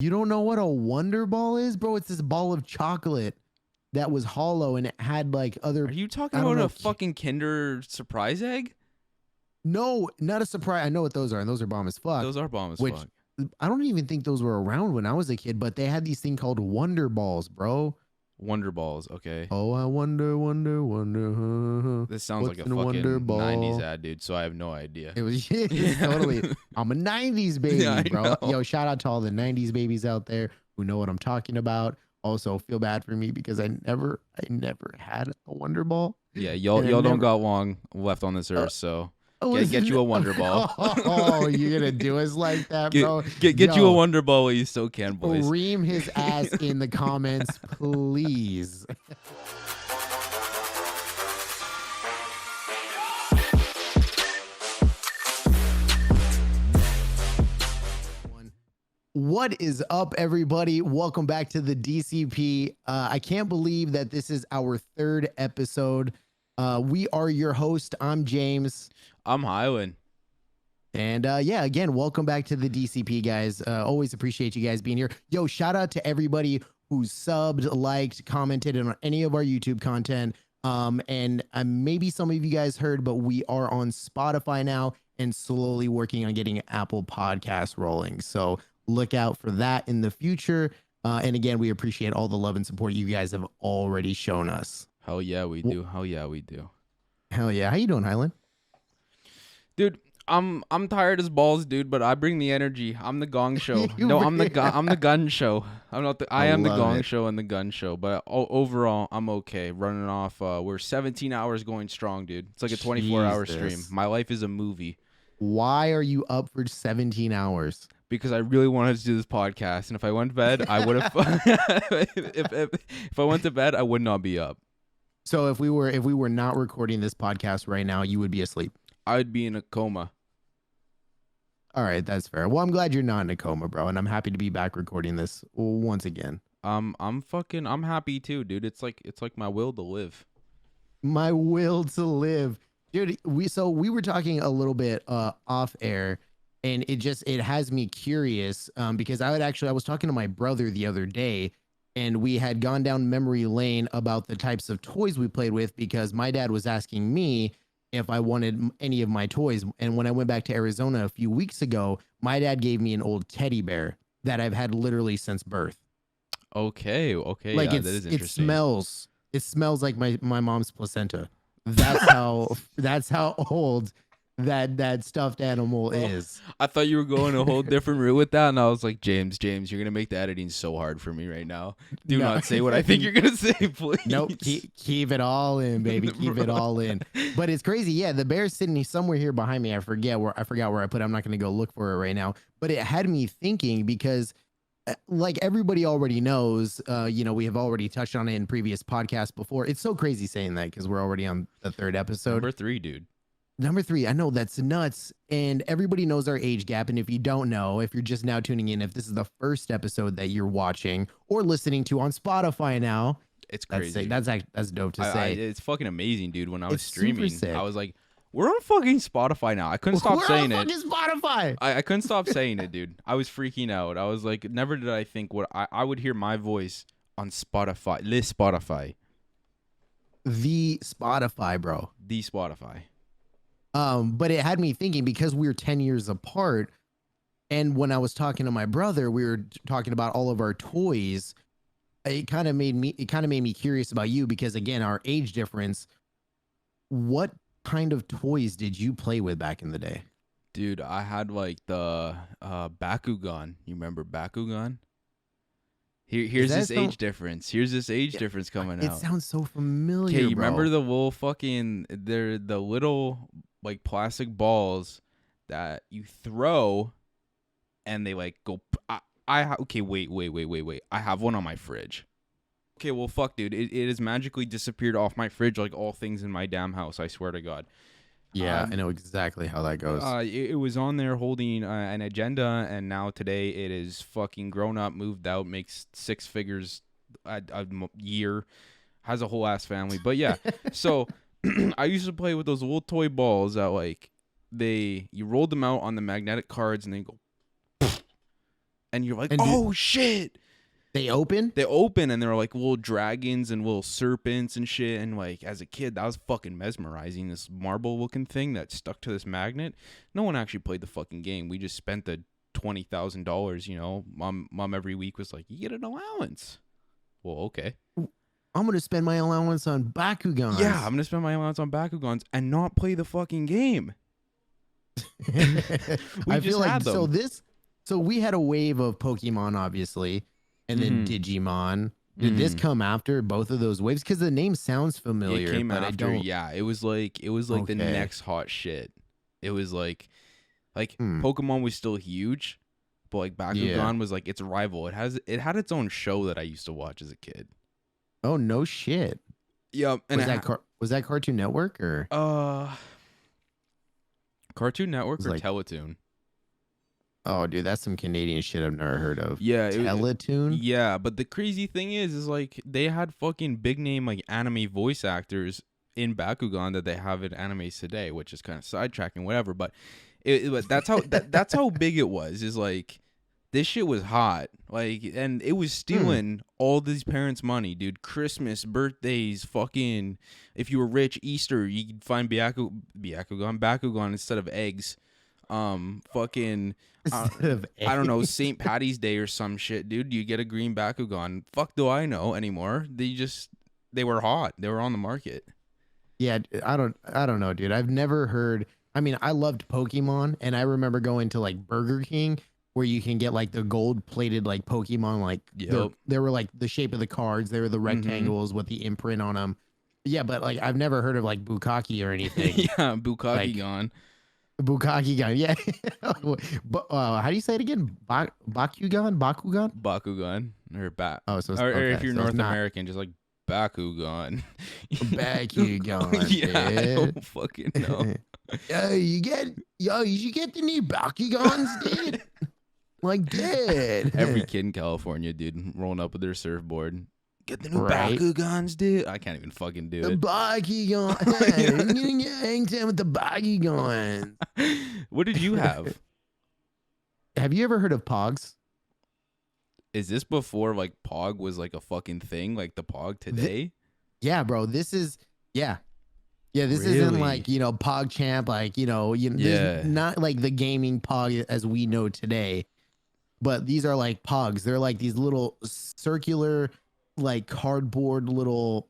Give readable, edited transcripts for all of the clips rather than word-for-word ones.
You don't know what a Wonder Ball is, bro? It's this ball of chocolate that was hollow and it had like other. Are you talking I don't about know. a fucking Kinder Surprise egg? No, not a surprise. I know what those are, and those are bomb as fuck. Those are bomb as Which fuck. I don't even think those were around when I was a kid, but they had these thing called Wonder Balls, bro. Wonder Balls, okay. Oh, I wonder, wonder, wonder. This sounds What's like a in a Wonder fucking Ball? 90s ad, dude, so I have no idea. It was totally. I'm a 90s baby, Yeah, I bro. know. Yo, shout out to all the 90s babies out there who know what I'm talking about. Also, feel bad for me because I never had a Wonder Ball. Yeah, y'all And I don't never- got long left on this earth, so get listen, you a Wonder Ball. Oh, you're gonna do us like that, bro? Get you a Wonder Ball while you still can, boys. Ream his ass in the comments, please. What is up, everybody? Welcome back to the DCP. I can't believe that this is our third episode. We are your host. I'm James. I'm Hyland. And yeah, again, welcome back to the DCP, guys. Always appreciate you guys being here. Yo, shout out to everybody who's subbed, liked, commented on any of our YouTube content. And maybe some of you guys heard, but we are on Spotify now and slowly working on getting Apple Podcasts rolling. So look out for that in the future. And again, we appreciate all the love and support you guys have already shown us. Hell yeah, we do. Hell yeah, we do. Hell yeah. How you doing, Hyland? Dude, I'm tired as balls, dude, but I bring the energy. I'm the Gong Show. No, I'm the Gun Show. I'm not the. I am the Gong Show and the Gun Show. But overall, I'm okay. Running off. We're 17 hours going strong, dude. It's like a 24-hour stream. My life is a movie. Why are you up for 17 hours? Because I really wanted to do this podcast, and if I went to bed, I would have. if I went to bed, I would not be up. So if we were not recording this podcast right now, you would be asleep. I would be in a coma. All right, that's fair. Well, I'm glad you're not in a coma, bro, and I'm happy to be back recording this once again. I'm happy too, dude. It's like my will to live. My will to live, dude. We were talking a little bit off air, and it has me curious because I was talking to my brother the other day, and we had gone down memory lane about the types of toys we played with because my dad was asking me if I wanted any of my toys. And when I went back to Arizona a few weeks ago, my dad gave me an old teddy bear that I've had literally since birth. Okay. Like yeah, that is interesting. It smells like my mom's placenta. That's how old that stuffed animal is. I thought you were going a whole different route with that, and I was like, James, you're gonna make the editing so hard for me right now. Do not say what I think you're gonna say, please. Nope, keep it all in, baby. Keep it all in. But it's crazy. Yeah, the bear's sitting somewhere here behind me. I forgot where I put it. I'm not gonna go look for it right now. But it had me thinking because, like everybody already knows, we have already touched on it in previous podcasts before. It's so crazy saying that because we're already on the third episode. Number 3, dude. Number 3, I know that's nuts. And everybody knows our age gap. And if you don't know, if you're just now tuning in, if this is the first episode that you're watching or listening to on Spotify now, it's crazy. That's dope to say. It's fucking amazing, dude. When I was It's streaming, super sick. I was like, we're on fucking Spotify now. I couldn't stop saying We're on it. fucking Spotify. I couldn't stop saying it, dude. I was freaking out. I was like, never did I think I would hear my voice on Spotify. Le Spotify. The Spotify, bro. The Spotify. But it had me thinking because we're 10 years apart. And when I was talking to my brother, we were talking about all of our toys. It kind of made me curious about you because again, our age difference. What kind of toys did you play with back in the day? Dude, I had like the Bakugan. You remember Bakugan? Here's this age difference. Here's this age difference coming out. It sounds so familiar. Okay, you bro. remember the little they're the little like plastic balls that you throw and they like go okay, wait. I have one on my fridge. Okay, well fuck, dude. It has magically disappeared off my fridge like all things in my damn house, I swear to God. Yeah, I know exactly how that goes. It was on there holding an agenda, and now today it is fucking grown up, moved out, makes 6 figures a year, has a whole ass family. But yeah, so I used to play with those little toy balls that like you rolled them out on the magnetic cards, and they go, and you're like, And oh shit. they open? They open and they're like little dragons and little serpents and shit. And like as a kid, that was fucking mesmerizing. This marble looking thing that stuck to this magnet. No one actually played the fucking game. We just spent the $20,000. You know, mom every week was like, you get an allowance. Well, okay. I'm gonna spend my allowance on Bakugans. Yeah, I'm gonna spend my allowance on Bakugans and not play the fucking game. I feel like so we had a wave of Pokemon, obviously, and then Digimon. Did this come after both of those waves? Because the name sounds familiar. It came but after, I don't... yeah. It was like the next hot shit. It was like Pokemon was still huge, but like Bakugan was like its rival. It had its own show that I used to watch as a kid. Oh no shit. Yeah, and was that Cartoon Network or Cartoon Network or like Teletoon? Oh, dude, that's some Canadian shit I've never heard of. Yeah, Teletoon. Yeah, but the crazy thing is like they had fucking big name like anime voice actors in Bakugan that they have in animes today, which is kind of sidetracking, whatever. But that's how that's how big it was. Is like this shit was hot, like, and it was stealing all these parents' money, dude. Christmas, birthdays, fucking. If you were rich, Easter, you could find Bakugan instead of eggs. Fucking. I don't know, St. Patty's Day or some shit, dude. You get a green Bakugan. Fuck, do I know anymore? They were hot. They were on the market. Yeah, I don't know, dude. I've never heard. I mean, I loved Pokemon, and I remember going to like Burger King, where you can get like the gold plated like Pokemon, like they were like the shape of the cards. They were the rectangles with the imprint on them. Yeah, but like I've never heard of like Bukaki or anything. Yeah, Bukaki-gon. Bukaki-gon, yeah. But how do you say it again? Bakugan? Or or if you're North American, just like Bakugan. Bakugan. Yeah, I don't fucking know. You should get the new Bakugans, dude. Like, dude. Every kid in California, dude, rolling up with their surfboard. Get the new Bakugans, dude. I can't even fucking do it. Bakugan. I'm gonna get hanged out with the Bakugans. What did you have? Have you ever heard of Pogs? Is this before like Pog was like a fucking thing, like the Pog today? Yeah, bro. This is this Really? isn't like, PogChamp, like, not like the gaming Pog as we know today. But these are like Pogs. They're like these little circular, like cardboard little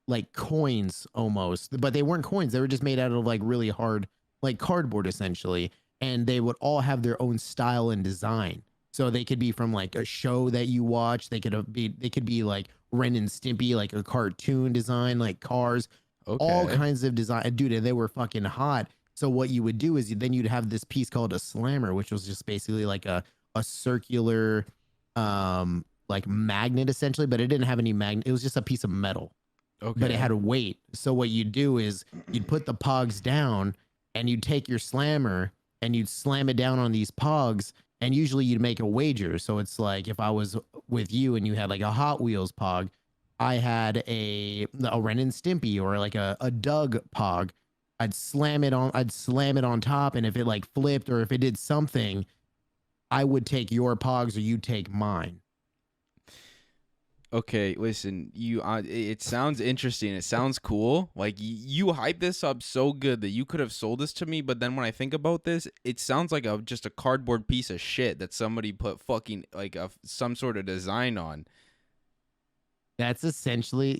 like coins almost. But they weren't coins. They were just made out of like really hard, like cardboard essentially. And they would all have their own style and design. So they could be from like a show that you watch. They could be like Ren and Stimpy, like a cartoon design, like cars, all kinds of design. Dude, and they were fucking hot. So what you would do is then you'd have this piece called a slammer, which was just basically like a circular like magnet essentially, but it didn't have any magnet. It was just a piece of metal. Okay. But it had a weight. So what you'd do is you'd put the Pogs down and you'd take your slammer and you'd slam it down on these Pogs. And usually you'd make a wager. So it's like if I was with you and you had like a Hot Wheels Pog, I had a Ren and Stimpy or like a Doug Pog. I'd slam it on top, and if it like flipped or if it did something, I would take your Pogs or you take mine. Okay, listen, it sounds interesting. It sounds cool. Like you hyped this up so good that you could have sold this to me, but then when I think about this, it sounds like just a cardboard piece of shit that somebody put fucking like some sort of design on. That's essentially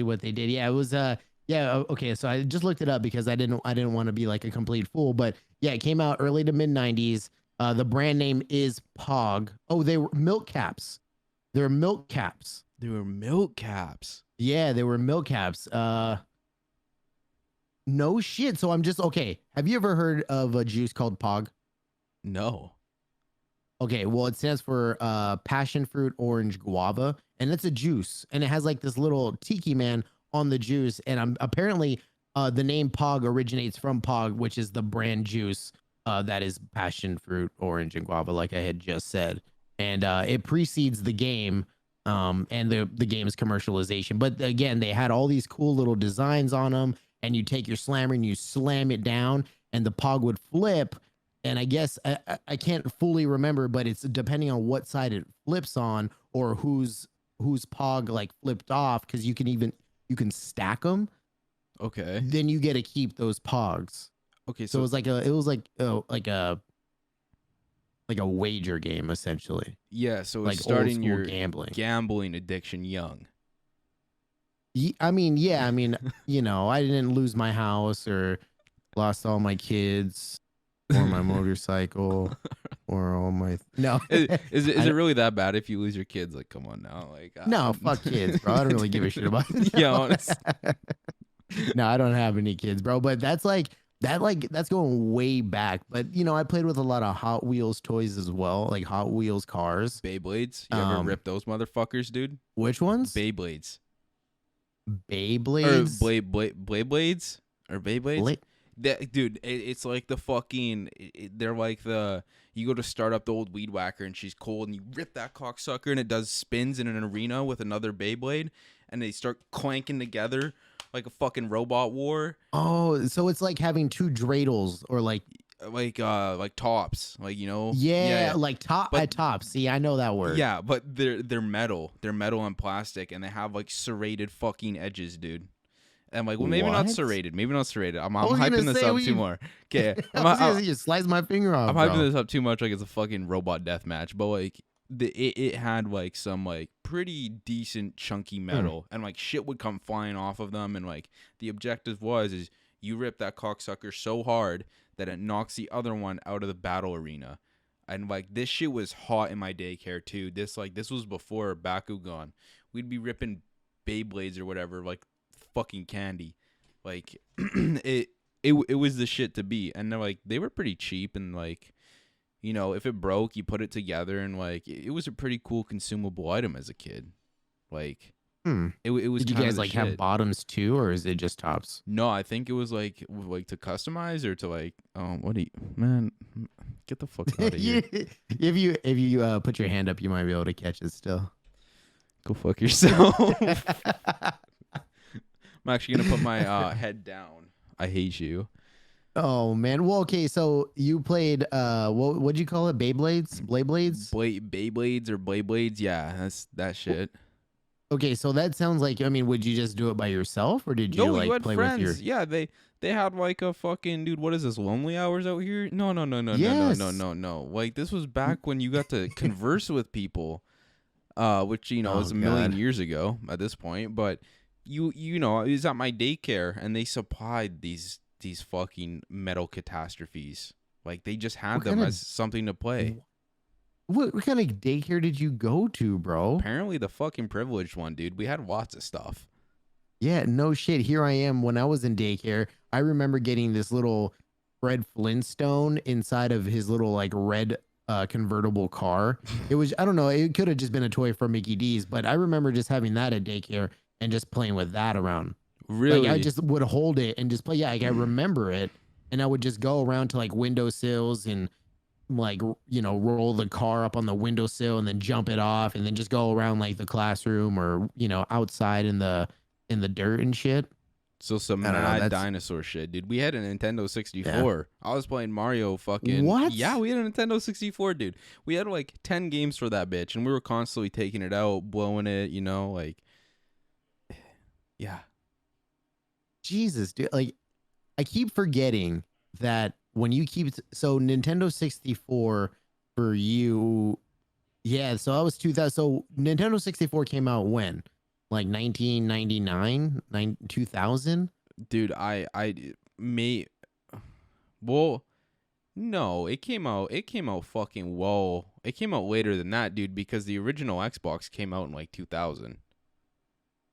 what they did. Yeah, it was okay, so I just looked it up because I didn't want to be like a complete fool, but yeah, it came out early to mid 90s. The brand name is Pog. Oh, they were milk caps. They're milk caps. They were milk caps. Yeah, they were milk caps. No shit. So I'm just okay. Have you ever heard of a juice called Pog? No. Okay, well, it stands for passion fruit orange guava, and it's a juice, and it has like this little tiki man on the juice, and apparently the name Pog originates from Pog, which is the brand juice that is passion fruit orange and guava, like I had just said. And it precedes the game and the game's commercialization. But again, they had all these cool little designs on them, and you take your slammer and you slam it down, and the Pog would flip, and I guess I can't fully remember, but it's depending on what side it flips on or whose pog like flipped off, because you can stack them. Okay. Then you get to keep those pogs. Okay. So it So was like a wager game essentially, yeah. So it's like old starting school your gambling. gambling addiction young. I mean, yeah, I mean, I didn't lose my house or lost all my kids or my motorcycle or all my no. Is I it don't, really that bad if you lose your kids? Like, come on now. Like, no, fuck kids, bro. I don't really give a shit about it. yeah, No. honest. No, I don't have any kids, bro. But that's going way back. But I played with a lot of Hot Wheels toys as well, like Hot Wheels cars. Beyblades. You ever rip those motherfuckers, dude? Which ones? Beyblades. Or Beyblades. blade blades or Beyblades. Bla- Dude, it's like the fucking. They're like you go to start up the old weed whacker and she's cold and you rip that cocksucker and it does spins in an arena with another Beyblade and they start clanking together like a fucking robot war. Oh, so it's like having two dreidels or like Like tops, like yeah, like top But- at top. See, I know that word. yeah, but they're metal. They're metal and plastic, and they have like serrated fucking edges, dude. And I'm like, well, maybe not What? serrated. Maybe not serrated. I'm was gonna hyping this say, up we- too more. Okay, I was gonna say, you slice my finger off. I'm bro. hyping this up too much, like it's a fucking robot death match. But like, it had like some like pretty decent chunky metal, and like shit would come flying off of them. And like the objective is you rip that cocksucker so hard that it knocks the other one out of the battle arena. And like this shit was hot in my daycare too. This was before Bakugan. We'd be ripping Beyblades or whatever, like fucking candy. Like it was the shit to be. And they're like they were pretty cheap and like if it broke, you put it together and like it was a pretty cool consumable item as a kid. Like it was. Did you kinda guys the like have shit. bottoms too, or is it just tops? No, I think it was like to customize or to like what do you man get the fuck out of here. If you put your hand up, you might be able to catch it still. Go fuck yourself. I'm actually gonna put my head down. I hate you. Oh man. Well, okay. So you played what'd you call it? Beyblades? Blades? Beyblades or Blades? Yeah, that's that shit. Okay, so that sounds like, I mean, would you just do it by yourself, or did you No, like you had play friends. with your? Yeah, they had like a fucking dude. What is this? Lonely hours out here? No. Yes. No. Like this was back when you got to converse with people, which Oh, is a million God. years ago at this point. But it was at my daycare, and they supplied these fucking metal catastrophes. Like they just had What them kind of- as something to play. What kind of daycare did you go to, bro? Apparently, the fucking privileged one, dude. We had lots of stuff. Yeah, no shit. Here I am when I was in daycare. I remember getting this little Fred Flintstone inside of his little like red convertible car. It was, I don't know, it could have just been a toy for Mickey D's, but I remember just having that at daycare and just playing with that around. Really? Like I just would hold it and just play. Yeah, like I remember it, and I would just go around to like windowsills and like roll the car up on the windowsill and then jump it off and then just go around like the classroom or outside in the dirt and shit. So some I don't know, mad that's- dinosaur shit, dude. We had a Nintendo 64. I was playing Mario fucking... What? Yeah, we had a Nintendo 64, dude. We had like 10 games for that bitch, and we were constantly taking it out, blowing it, like... Yeah. Jesus, dude. Like I keep forgetting that when you keep so Nintendo 64 for you, yeah. So I was 2000. So Nintendo 64 came out when, like 1999, 2000. Dude, I may... Well, no, it came out fucking well. It came out later than that, dude, because the original Xbox came out in like 2000.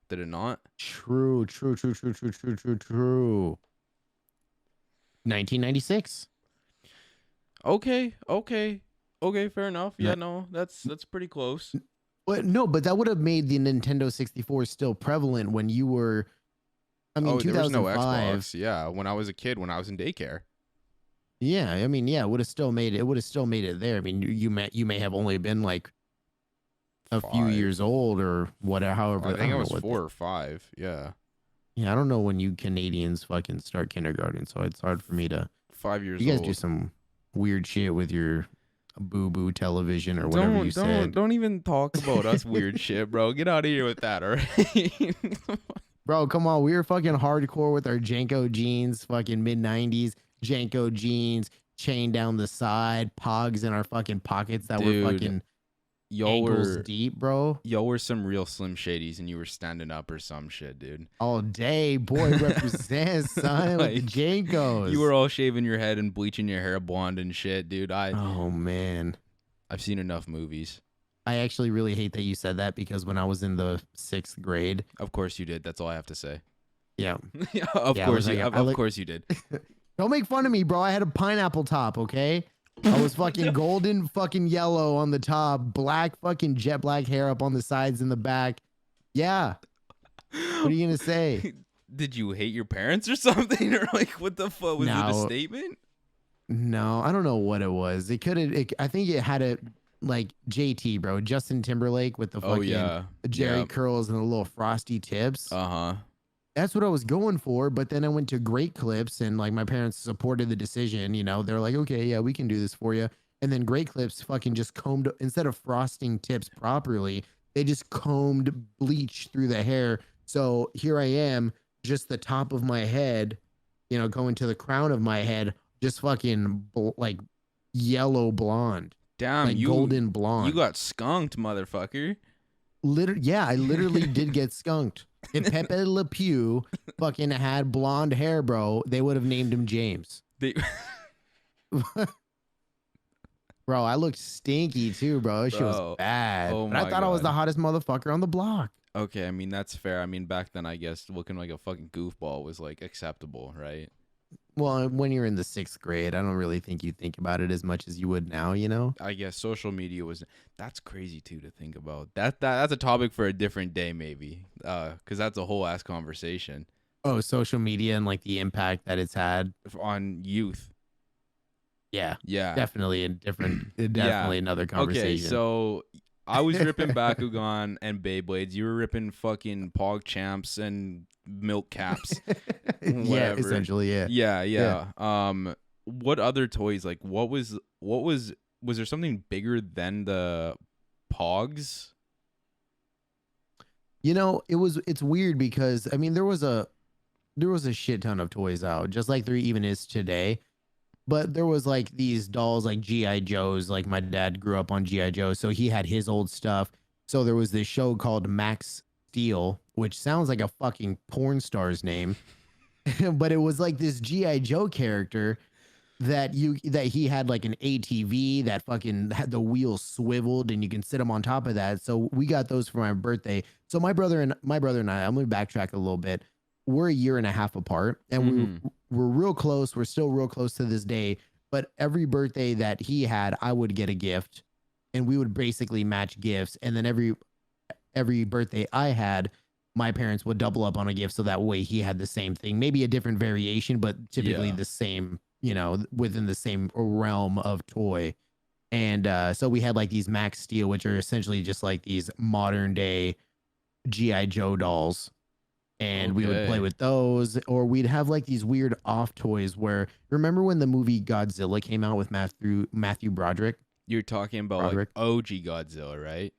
Did it not? True. 1996. Okay, fair enough. Yeah, Yeah. no, that's pretty close. But no, but that would have made the Nintendo 64 still prevalent when you were. I mean, There was no 2005. Xbox. Yeah, when I was a kid, when I was in daycare. Yeah, I mean, yeah, it would have still made it. It would have still made it there. I mean, you may have only been like a few 5. years old or whatever. However, I think I don't was know what 4 or 5. Yeah, yeah, I don't know when you Canadians fucking start kindergarten, so it's hard for me to. 5 years You guys old. do some weird shit with your boo boo television or whatever you said. Don't even talk about us weird shit, bro. Get out of here with that, all right? Bro, come on. We were fucking hardcore with our Janko jeans, fucking mid 90s, Janko jeans, chain down the side, pogs in our fucking pockets that were Dude, fucking y'all ankles were deep, bro. y'all were some real Slim Shadys and you were standing up or some shit, dude. All day, boy represents, son, with the Like, you Jankos. were all shaving your head and bleaching your hair blonde and shit, dude. Oh, man. I've seen enough movies. I actually really hate that you said that because when I was in the 6th grade, Of course you did. That's all I have to say. yeah. Of Yeah, I course was you like, of course you did. Don't make fun of me, bro. I had a pineapple top, okay? I was fucking golden fucking yellow on the top, black fucking jet black hair up on the sides and the back. Yeah. What are you gonna say? Did you hate your parents or something? Or like what the fuck? Was it a No, statement? no, I don't know what it was. It could have. I think it had a like JT, bro, Justin Timberlake with the Oh fucking yeah. Jerry Yeah. curls and the little frosty tips. Uh-huh. That's what I was going for. But then I went to Great Clips and like my parents supported the decision. You know, they're like, okay, yeah, we can do this for you. And then Great Clips fucking just combed instead of frosting tips properly, they just combed bleach through the hair. So here I am, just the top of my head, you know, going to the crown of my head, just fucking like yellow blonde, Damn, like you golden blonde. you got skunked, motherfucker. Yeah, I literally did get skunked. If Pepe Le Pew fucking had blonde hair, bro, they would have named him James. They Bro, I looked stinky too, bro. That shit was Bro, bad. oh But I my thought I was the God. hottest motherfucker on the block. Okay, I mean that's fair. I mean back then I guess looking like a fucking goofball was like acceptable, right? Well, when you're in the 6th grade, I don't really think you think about it as much as you would now, you know? I guess social media was that's crazy too to think about. That's a topic for a different day maybe. Cuz that's a whole ass conversation Oh, social media and like the impact that it's had. on youth. Yeah, Yeah. definitely a different, definitely Yeah. another Okay, conversation. so I was ripping Bakugan and Beyblades. You were ripping fucking Pog Champs and Milk Caps. Yeah, Whatever. essentially, yeah. Yeah, yeah. What other toys? Like, was there something bigger than the Pogs? You know, it's weird because I mean there was a shit ton of toys out, just like there even is today. But there was like these dolls like GI Joes, like my dad grew up on GI Joe, so he had his old stuff. So there was this show called Max Steel, which sounds like a fucking porn star's name. But it was like this GI Joe character that he had like an ATV that fucking had the wheels swiveled and you can sit him on top of that. So we got those for my birthday. So my brother and I, I'm gonna backtrack a little bit. We're a year and a half apart, and we're real close. We're still real close to this day. But every birthday that he had, I would get a gift, and we would basically match gifts. And then every birthday I had, my parents would double up on a gift, so that way he had the same thing, maybe a different variation, but typically Yeah. the same. You know, within the same realm of toy. And so we had like these Max Steel, which are essentially just like these modern day GI Joe dolls. And we would play Okay. with those, or we'd have like these weird off toys where remember when the movie Godzilla came out with Matthew Broderick? You're talking about Broderick. like OG Godzilla, right?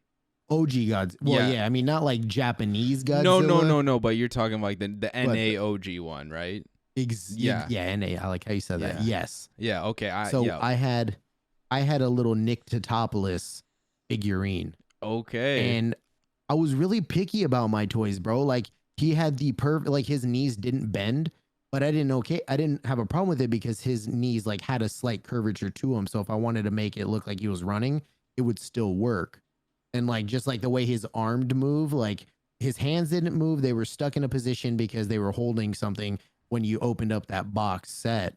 OG Godzilla. Well, Yeah. yeah, I mean not like Japanese Godzilla. No. But you're talking like the But NAOG one, right? Yeah. Yeah, NA. I like how you said that. Yeah. Yes. Yeah. Okay. So Yeah. I had a little Nick Totopoulos figurine. Okay. And I was really picky about my toys, bro. Like he had the perfect, like his knees didn't bend, but I didn't have a problem with it because his knees like had a slight curvature to them. So if I wanted to make it look like he was running, it would still work. And like just like the way his arm move, like his hands didn't move, they were stuck in a position because they were holding something when you opened up that box set.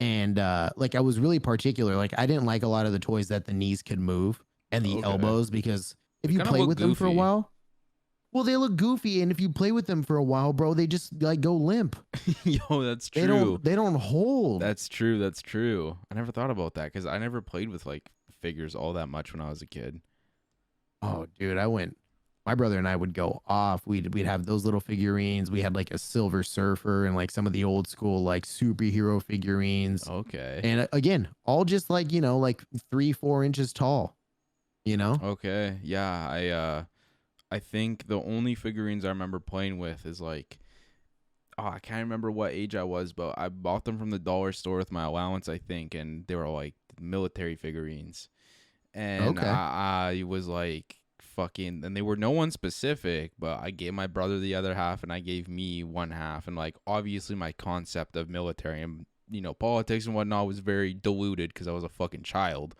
And like I was really particular. Like I didn't like a lot of the toys that the knees could move and the Okay. elbows because if They you kinda play look with them for a goofy. while, well, they look goofy, and if you play with them for a while, bro, they just like go limp. Yo, that's They true. don't hold. That's true. That's true. I never thought about that because I never played with like figures all that much when I was a kid. Oh, dude, I went my brother and I would go off. We'd have those little figurines. We had like a Silver Surfer and like some of the old school like superhero figurines. Okay. And again, all just like, like 3-4 inches tall, you know? Okay. Yeah, I think the only figurines I remember playing with is like, oh, I can't remember what age I was, but I bought them from the dollar store with my allowance, I think, and they were like military figurines. And Okay. I was like fucking, and they were no one specific, but I gave my brother the other half and I gave me one half. And like, obviously my concept of military and, politics and whatnot was very diluted because I was a fucking child.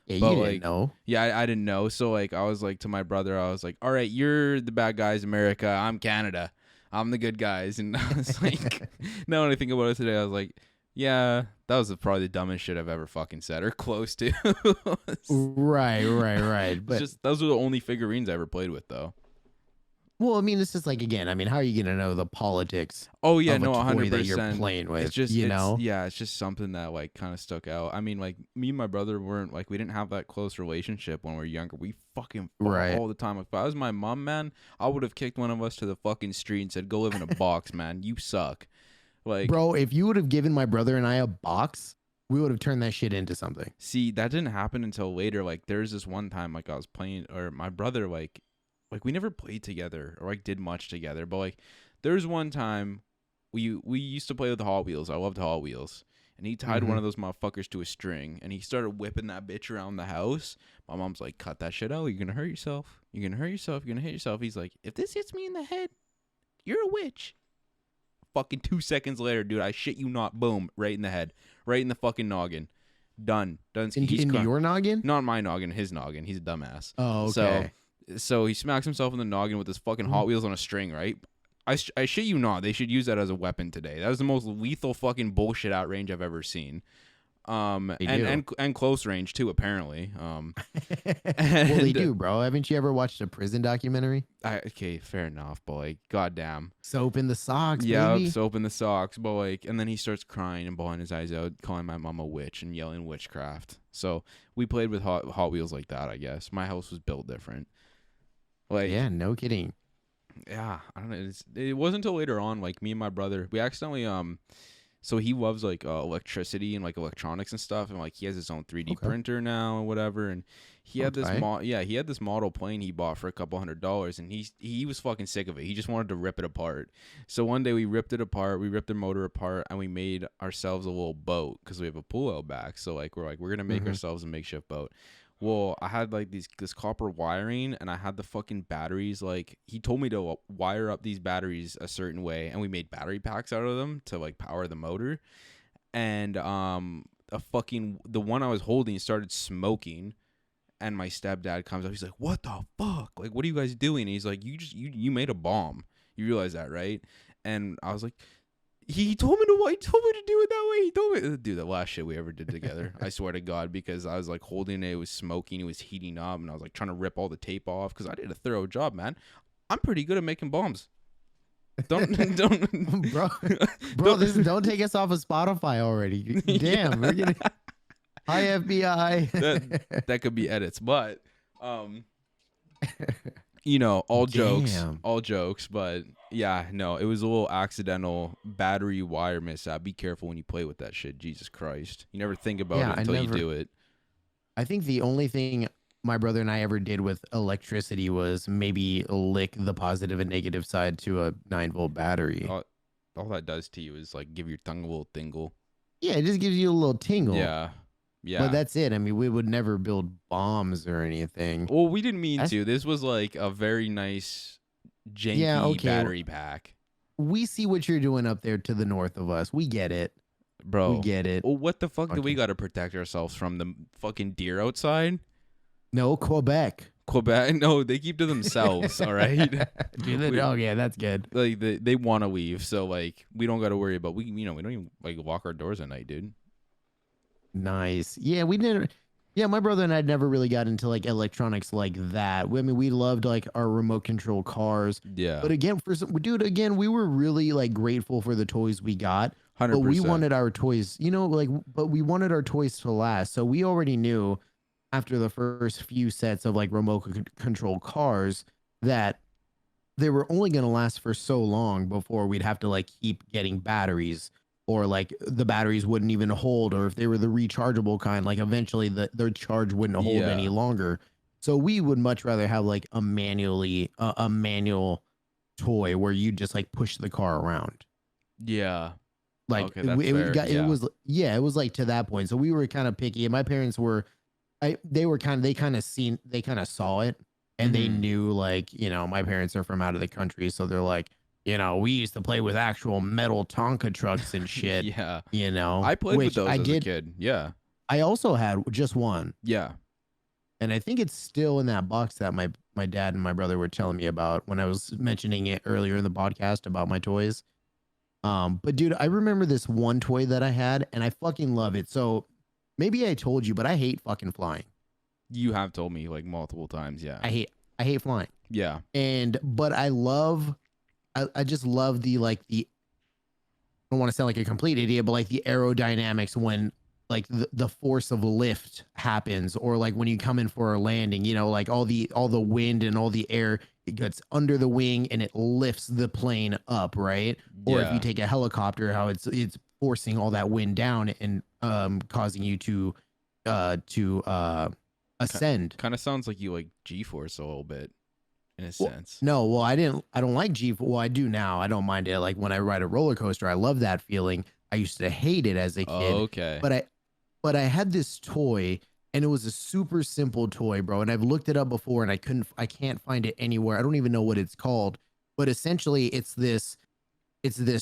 Yeah, But you didn't like, know. yeah, I didn't know. So like, I was like to my brother, I was like, all right, you're the bad guys, America. I'm Canada. I'm the good guys. And I was like, now when I think about it today, I was like, yeah, that was probably the dumbest shit I've ever fucking said or close to. Right, right, right. It's But just those were the only figurines I ever played with, though. well, I mean, it's just like again, I mean, how are you gonna know the politics Oh yeah, of a no, toy that you're 100%. playing It's with, just you know? it's just something that like kind of stuck out. I mean, like me and my brother weren't like we didn't have that close relationship when we were younger. We fucking fought Right. all the time. If I was my mom, man, I would have kicked one of us to the fucking street and said, "Go live in a box, man. You suck." Like, Bro, if you would have given my brother and I a box, we would have turned that shit into something. see, that didn't happen until later. Like, there's this one time like I was playing, or my brother like we never played together or like did much together, but like there's one time we used to play with the Hot Wheels. I loved Hot Wheels. And he tied one Hmm. of those motherfuckers to a string and he started whipping that bitch around the house. My mom's like, cut that shit out. You're gonna hurt yourself. You're gonna hurt yourself. You're gonna hit yourself. He's like, if this hits me in the head, you're a witch. Fucking 2 seconds later, dude, I shit you not, boom, right in the head. Right in the fucking noggin. Done. Done. He's Into your noggin? not my noggin, his noggin. He's a dumbass. Oh, So okay. so he smacks himself in the noggin with his fucking Hot Wheels on a string, right? I shit you not. They should use that as a weapon today. That was the most lethal fucking bullshit out range I've ever seen. They And do. and close range too, apparently. Well, they And do, bro. Haven't you ever watched a prison documentary? okay, fair enough, but like, goddamn. Soap in the socks, Yeah, baby. soap in the socks, but like, and then he starts crying and bawling his eyes out, calling my mom a witch and yelling witchcraft. So we played with Hot Wheels like that, I guess. My house was built different. Like, Yeah, no kidding. yeah, I don't know. It wasn't until later on, like me and my brother, we accidentally so he loves like electricity and like electronics and stuff, and like he has his own 3D Okay. printer now and whatever, and he had this Okay. he had this model plane he bought for a couple $100s, and he was fucking sick of it. He just wanted to rip it apart. So one day we ripped it apart, we ripped the motor apart, and we made ourselves a little boat because we have a pool out back. So like we're gonna make Mhm. ourselves a makeshift boat. Well, I had like this copper wiring, and I had the fucking batteries. Like he told me to wire up these batteries a certain way, and we made battery packs out of them to like power the motor. And a fucking the one I was holding started smoking, and my stepdad comes up. He's like, "What the fuck? Like, what are you guys doing?" And he's like, "You made a bomb. You realize that, right?" And I was like, he told me to. He told me to do it that way. He told me, dude, the last shit we ever did together. I swear to God, because I was like holding it, it was smoking, it was heating up, and I was like trying to rip all the tape off because I did a thorough job, man. I'm pretty good at making bombs. Don't bro, don't take us off of Spotify already. Damn, we're getting hi FBI. that could be edits, but Damn. all jokes, but yeah, no, it was a little accidental battery wire mishap. Be careful when you play with that shit. Jesus Christ, you never think about Yeah, it until you do it. I think the only thing my brother and I ever did with electricity was maybe lick the positive and negative side to a 9-volt battery. All that does to you is like give your tongue a little tingle. Yeah, it just gives you a little tingle. Yeah, yeah. But that's it. I mean, we would never build bombs or anything. Well, we didn't mean That's- to. This was like a very nice, janky Yeah, okay. battery pack, We see what you're doing up there to the north of us. We get it. bro. We get it. Well, what the fuck do we Okay. got to protect ourselves from? The fucking deer outside? No, Quebec. Quebec? No, they keep to themselves. All right. Oh, yeah, that's good. Like they want to leave, so like we don't got to worry about we don't even like lock our doors at night, dude. Nice. Yeah, we didn't. Yeah, my brother and I never really got into like electronics like that. I mean, we loved like our remote control cars. Yeah, But again, dude, again, we were really like grateful for the toys we got. 100%. But we wanted our toys, but we wanted our toys to last. So we already knew after the first few sets of like remote control cars that they were only going to last for so long before we'd have to like keep getting batteries, or like the batteries wouldn't even hold, or if they were the rechargeable kind, like eventually their charge wouldn't hold any Yeah. longer. So we would much rather have like a manual toy where you just like push the car around. Yeah. Like Okay, that's fair. it Yeah. was, yeah, it was like to that point. So we were kind of picky, and my parents were, they kind of saw it, and they Mhm. knew, like, my parents are from out of the country, so they're like, we used to play with actual metal Tonka trucks and shit, Yeah. I played with which those I as a did. kid. Yeah. I also had just one, Yeah. and I think it's still in that box that my dad and my brother were telling me about when I was mentioning it earlier in the podcast about my toys. But dude, I remember this one toy that I had, and I fucking love it. So maybe I told you, but I hate fucking flying. You have told me like multiple times. Yeah. I hate I hate flying. Yeah. And but I just love I don't want to sound like a complete idiot, but like the aerodynamics when like the force of lift happens, or like when you come in for a landing, like all the wind and all the air, it gets under the wing and it lifts the plane up, right? Or if you Yeah. take a helicopter, how it's forcing all that wind down and causing you to ascend. Kind of sounds like you like G-force a little bit in a Well, sense. no, well, I don't like G. Well, I do now. I don't mind it. Like when I ride a roller coaster, I love that feeling. I used to hate it as a kid, Okay. but I had this toy, and it was a super simple toy, bro. And I've looked it up before, and I can't find it anywhere. I don't even know what it's called, but essentially it's this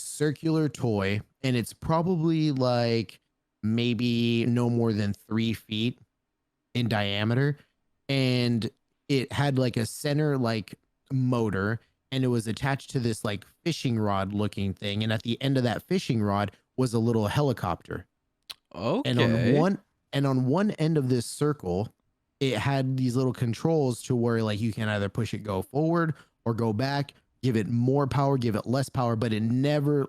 circular toy, and it's probably like maybe no more than 3 feet in diameter, and it had like a center like motor, and it was attached to this like fishing rod looking thing, and at the end of that fishing rod was a little helicopter, and on Okay. one end of this circle it had these little controls to where like you can either push it go forward or go back, give it more power, give it less power, but it never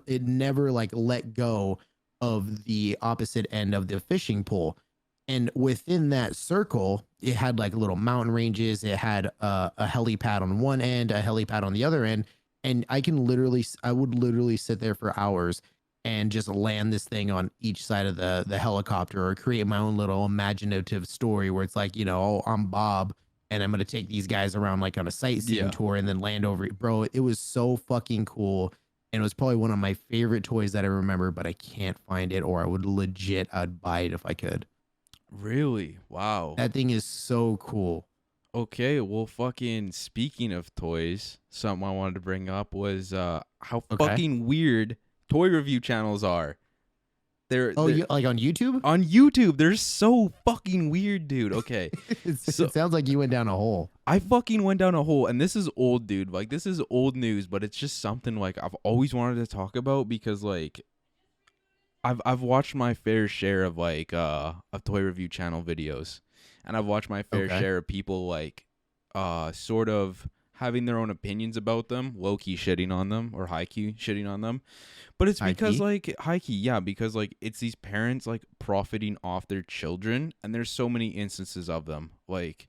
like let go of the opposite end of the fishing pole. And within that circle it had like little mountain ranges, it had a helipad on one end, a helipad on the other end, and I would literally sit there for hours and just land this thing on each side of the helicopter, or create my own little imaginative story where it's like, oh, I'm Bob, and I'm gonna take these guys around like on a sightseeing Yeah. tour and then land over it. Bro, it was so fucking cool. And it was probably one of my favorite toys that I remember, but I can't find it, or I'd buy it if I could. Really? Wow. That thing is so cool. Okay, well fucking speaking of toys, something I wanted to bring up was how Okay. fucking weird toy review channels are. Oh, They're you like on YouTube? on YouTube. They're so fucking weird, dude. Okay. It So sounds like you went down a hole. I fucking went down a hole, and this is old, dude. Like this is old news, but it's just something like I've always wanted to talk about because like I've watched my fair share of like of toy review channel videos, and I've watched my fair Okay. share of people like sort of having their own opinions about them, low key shitting on them or high key shitting on them. But it's High because key. like high key, yeah, because like it's these parents like profiting off their children, and there's so many instances of them. Like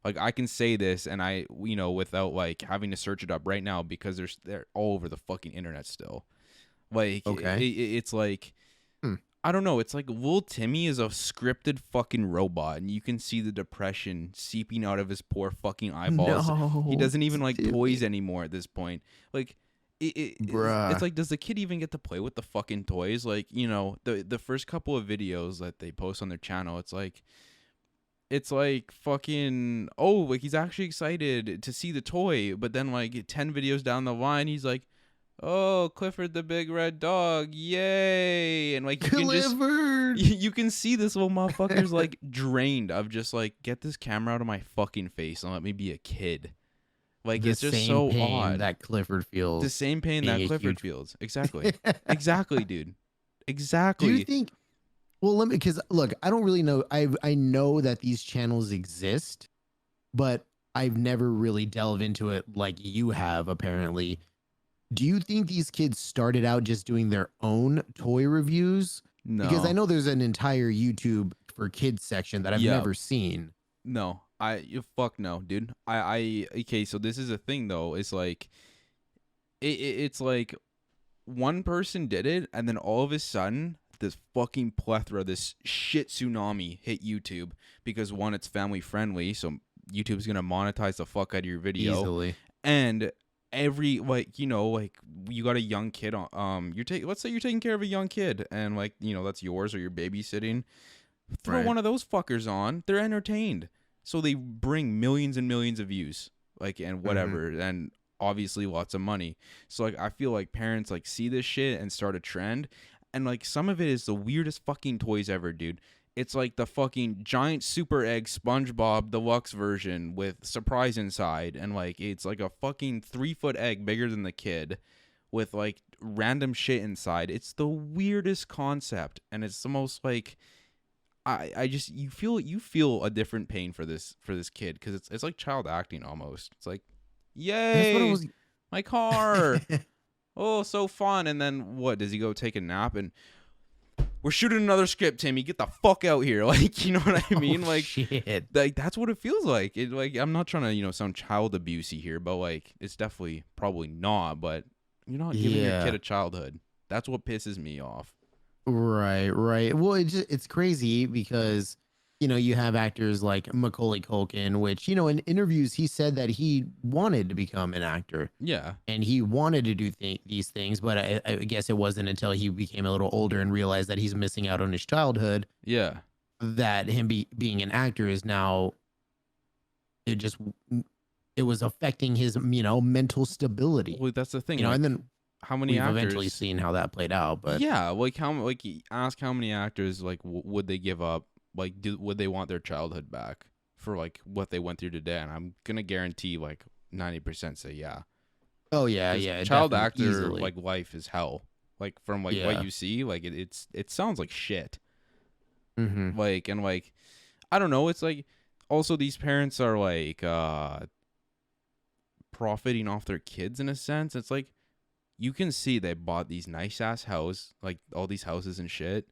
I can say this, and without like having to search it up right now because they're all over the fucking internet still. Like Okay. it's like Hmm. I don't know. It's like Lil Timmy is a scripted fucking robot, and you can see the depression seeping out of his poor fucking eyeballs. He No, doesn't even like toys Timmy, anymore at this point. Like, it's bruh. like, does the kid even get to play with the fucking toys? Like, the first couple of videos that they post on their channel, it's like fucking like he's actually excited to see the toy, but then like 10 videos down the line, he's like, oh, Clifford the big red dog, yay. And like Clifford. you can see this little motherfucker's like drained of just like, get this camera out of my fucking face and let me be a kid. Like The it's just same so pain odd. that Clifford The feels same pain being that a Clifford huge. feels. Exactly. Exactly, dude. Do you Exactly. think? Well, let me, because look, I don't really know. I know that these channels exist, but I've never really delved into it like you have, apparently. Do you think these kids started out just doing their own toy reviews? Because I No. know there's an entire YouTube for kids section that I've Yeah. never seen. No, fuck no, dude. Okay, so this is a thing though. It's like it's like one person did it, and then all of a sudden, this fucking plethora, this shit tsunami hit YouTube because one, it's family friendly, so YouTube's gonna monetize the fuck out of your video, Easily. and every like like you got a young kid on let's say you're taking care of a young kid, and like that's yours or you're babysitting. Throw Right. one of those fuckers on, they're entertained, so they bring millions and millions of views, like, and Hmm. whatever, and obviously lots of money. So like I feel like parents like see this shit and start a trend, and like some of it is the weirdest fucking toys ever, dude. It's like the fucking giant super egg SpongeBob deluxe version with surprise inside, and like it's like a fucking 3 foot egg bigger than the kid with like random shit inside. It's the weirdest concept, and it's the most like I just you feel a different pain for this kid because it's like child acting almost. It's like, That's what I yay, was. my car, oh so fun, and then what does he go take a nap and we're shooting another script, Timmy, get the fuck out here, like you know what I Oh mean, shit. like that's what it feels like. It like I'm not trying to sound child abusey here, but like it's definitely probably not, but you're not giving your kid Yeah. a childhood. That's what pisses me off. Right, right. Well, it's crazy because you have actors like Macaulay Culkin, which in interviews he said that he wanted to become an actor Yeah, and he wanted to do these things, but I guess it wasn't until he became a little older and realized that he's missing out on his childhood yeah. that him being an actor is now it just it was affecting his mental stability. Well, that's the thing, And like then how many we've eventually actors. seen how that played out, but Yeah, like ask how many actors like would they give up, like would they want their childhood back for like what they went through today, and I'm gonna guarantee like 90% say yeah, oh yeah, because yeah, child definitely, actor easily. like life is hell, like from like what Yeah. you see, like it sounds like shit, Hmm. like, and like I don't know, it's like also these parents are like profiting off their kids in a sense. It's like you can see they bought these nice ass house, like all these houses and shit.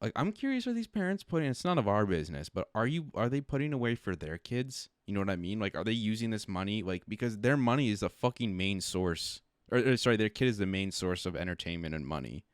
Like I'm curious, are these parents putting, it's none of our business, but are they putting away for their kids? You know what I mean? Like are they using this money like because their money is the fucking main source, or sorry, their kid is the main source of entertainment and money.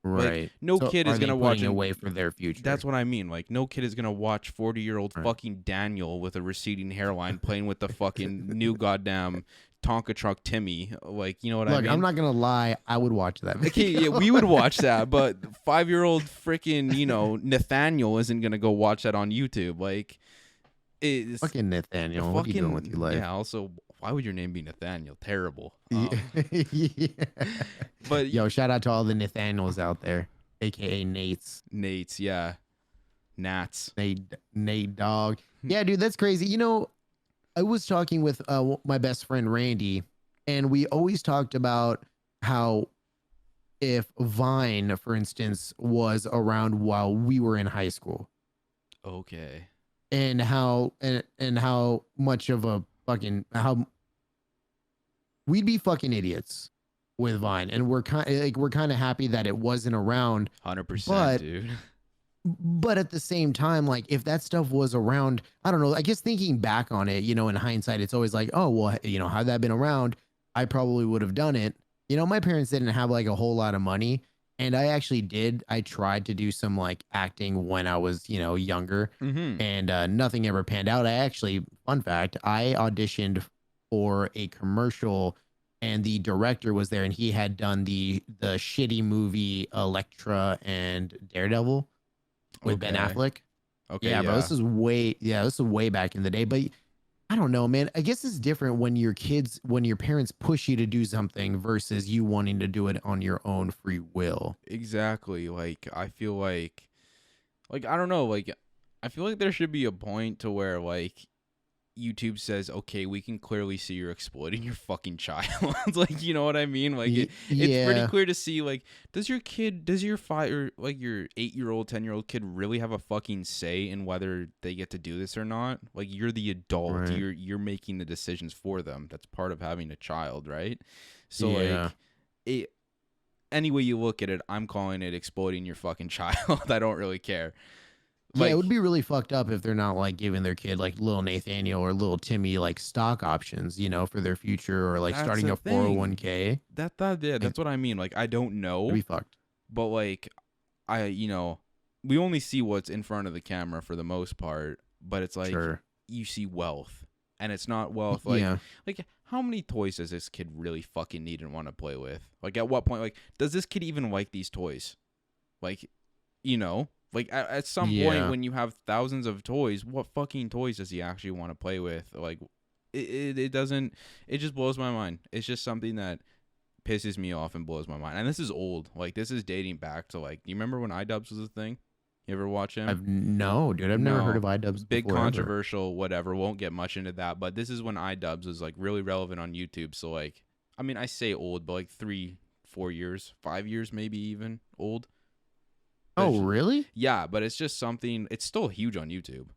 Like Right. no So kid are is they gonna watch putting an away for their that's future? what I mean. Like no kid is gonna watch 40-year-old Right. fucking Daniel with a receding hairline playing with the fucking new goddamn Tonka truck Timmy. Like you know what I Look, I'm mean? not gonna lie. I would watch that Okay, video. yeah, we would watch that, but 5-year-old freaking Nathaniel isn't gonna go watch that on YouTube. Like it's Fucking Nathaniel, what are you doing with your fucking life? yeah. Also, why would your name be Nathaniel? Terrible. Yeah. Yeah. But Yo, shout out to all the Nathaniels out there, aka Nate's. Nate's, yeah, Nats. Nate dog. Yeah, dude, that's crazy. I was talking with my best friend Randy, and we always talked about how if Vine, for instance, was around while we were in high school, Okay. and how much of a fucking how we'd be fucking idiots with Vine, and we're kind of happy that it wasn't around, 100%, but dude. at the same time, like if that stuff was around, I don't know. I guess thinking back on it, in hindsight, it's always like, oh well, had that been around, I probably would have done it. My parents didn't have like a whole lot of money, and I actually did. I tried to do some like acting when I was, younger, Mm-hmm. and nothing ever panned out. I actually, fun fact, I auditioned for a commercial. And the director was there, and he had done the shitty movie Elektra and Daredevil with Ben Okay. Affleck. Okay, Yeah, bro, yeah. this is way back in the day. But I don't know, man. I guess it's different when when your parents push you to do something versus you wanting to do it on your own free will. Exactly. Like I feel like I don't know, like I feel like there should be a point to where like YouTube says, "Okay, we can clearly see you're exploiting your fucking child." Like, you know what I mean? Like it's pretty Yeah, clear to see like does your 5 or like your 8-year-old, 10-year-old kid really have a fucking say in whether they get to do this or not? Like you're the adult. right. You're making the decisions for them. That's part of having a child, right? So Yeah. like it any way you look at it, I'm calling it exploiting your fucking child. I don't really care. Yeah, it would Like be really fucked up if they're not like giving their kid like little Nathaniel or little Timmy like stock options, for their future or like that's starting the a thing. 401k. Yeah, Like, that's what I mean. Like I don't it'd know, be fucked. but like we only see what's in front of the camera for the most part, but it's like Sure. you see wealth, and it's not wealth Yeah. like how many toys does this kid really fucking need and want to play with? Like at what point, like, does this kid even like these toys? Like, like at some point Yeah. when you have thousands of toys, what fucking toys does he actually want to play with? Like it doesn't, it just blows my mind. It's just something that pisses me off and blows my mind. And this is old. Like this is dating back to like, you remember when iDubbbz was a thing? You ever watch him? No, dude, I've never heard No. of iDubbbz Big before ever. controversial, whatever. Won't get much into that. But this is when iDubbbz was like really relevant on YouTube. So like, I mean, I say old, but like 3-4 years, 5 years, maybe even old. But Oh, really? yeah, but it's just something. It's still huge on YouTube,